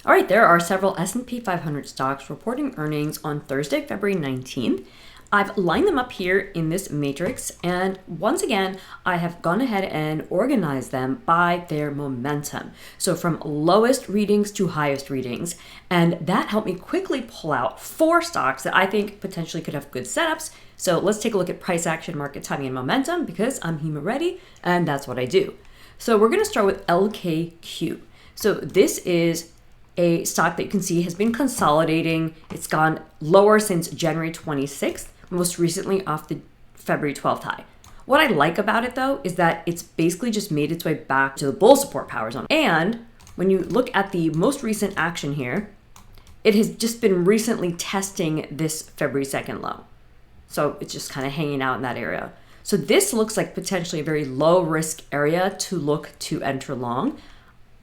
All right, there are several S&P 500 stocks reporting earnings on Thursday, February 19th. I've lined them up here in this matrix, and once again, I have gone ahead and organized them by their momentum. So from lowest readings to highest readings, and that helped me quickly pull out 4 stocks that I think potentially could have good setups. So let's take a look at price action, market timing, and momentum because I'm HEMA ready, and that's what I do. So we're going to start with LKQ. So this is a stock that you can see has been consolidating. It's gone lower since January 26th, most recently off the February 12th high. What I like about it though is that it's basically just made its way back to the bull support power zone. And when you look at the most recent action here, it has just been recently testing this February 2nd low. So it's just kind of hanging out in that area. So this looks like potentially a very low risk area to look to enter long.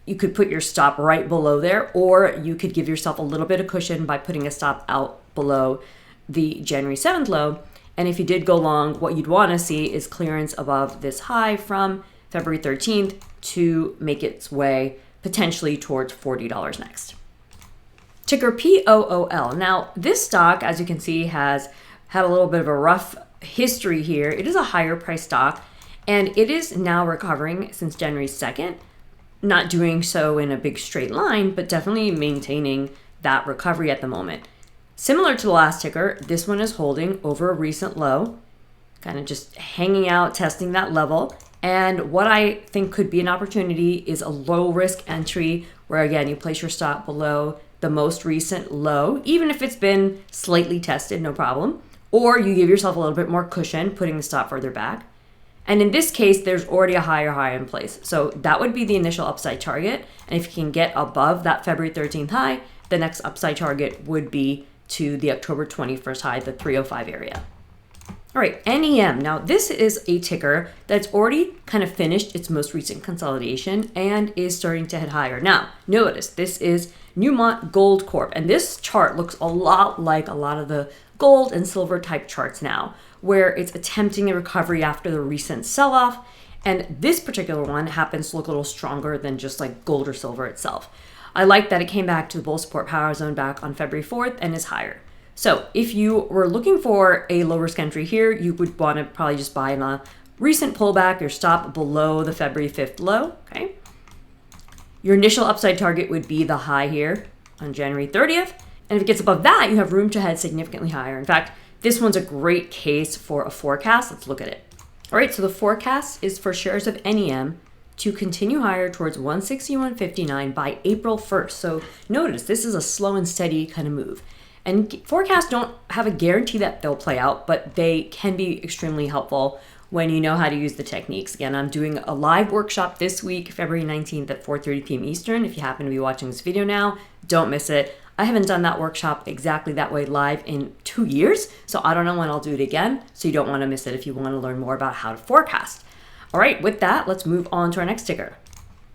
You could put your stop right below there, or you could give yourself a little bit of cushion by putting a stop out below the January 7th low. And if you did go long, what you'd want to see is clearance above this high from February 13th to make its way potentially towards $40 next. Ticker POOL. Now, this stock, as you can see, has had a little bit of a rough history here. It is a higher price stock, and it is now recovering since January 2nd. Not doing so in a big straight line, but definitely maintaining that recovery at the moment. Similar to the last ticker, this one is holding over a recent low, kind of just hanging out, testing that level. And what I think could be an opportunity is a low risk entry where, again, you place your stop below the most recent low, even if it's been slightly tested, no problem. Or you give yourself a little bit more cushion, putting the stop further back. And in this case, there's already a higher high in place. So that would be the initial upside target. And if you can get above that February 13th high, the next upside target would be to the October 21st high, the 305 area. All right, NEM. Now, this is a ticker that's already kind of finished its most recent consolidation and is starting to head higher. Now, notice this is Newmont Gold Corp. And this chart looks a lot like a lot of the gold and silver type charts now, where it's attempting a recovery after the recent sell-off. And this particular one happens to look a little stronger than just like gold or silver itself. I like that it came back to the bull support power zone back on February 4th and is higher. So if you were looking for a low risk entry here, you would want to probably just buy in a recent pullback or stop below the February 5th low, okay? Your initial upside target would be the high here on January 30th. And if it gets above that, you have room to head significantly higher. In fact, this one's a great case for a forecast. Let's look at it. All right, so the forecast is for shares of NEM to continue higher towards 161.59 by April 1st. So notice this is a slow and steady kind of move. And forecasts don't have a guarantee that they'll play out, but they can be extremely helpful when you know how to use the techniques. Again, I'm doing a live workshop this week, February 19th at 4:30 p.m. Eastern. If you happen to be watching this video now, don't miss it. I haven't done that workshop exactly that way live in 2 years, so I don't know when I'll do it again, so you don't want to miss it if you want to learn more about how to forecast. All right, with that, let's move on to our next ticker.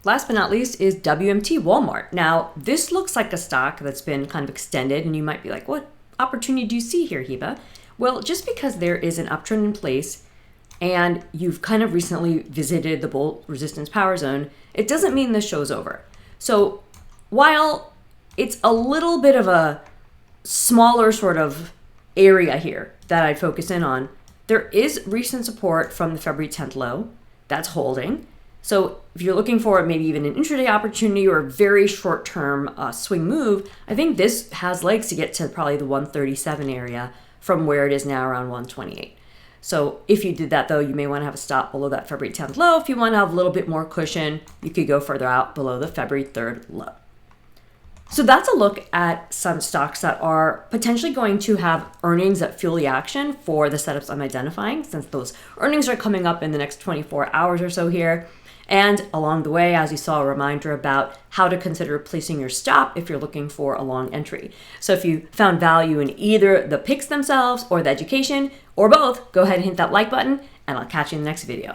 Last but not least is WMT Walmart. Now, this looks like a stock that's been kind of extended, and you might be like, what opportunity do you see here, Heba? Well, just because there is an uptrend in place and you've kind of recently visited the bull resistance power zone, it doesn't mean this show's over. So while it's a little bit of a smaller sort of area here that I'd focus in on, there is recent support from the February 10th low that's holding. So if you're looking for maybe even an intraday opportunity or a very short-term swing move, I think this has legs to get to probably the 137 area from where it is now around 128. So if you did that though, you may want to have a stop below that February 10th low. If you want to have a little bit more cushion, you could go further out below the February 3rd low. So that's a look at some stocks that are potentially going to have earnings that fuel the action for the setups I'm identifying, since those earnings are coming up in the next 24 hours or so here. And along the way, as you saw, a reminder about how to consider placing your stop if you're looking for a long entry. So if you found value in either the picks themselves or the education or both, go ahead and hit that like button, and I'll catch you in the next video.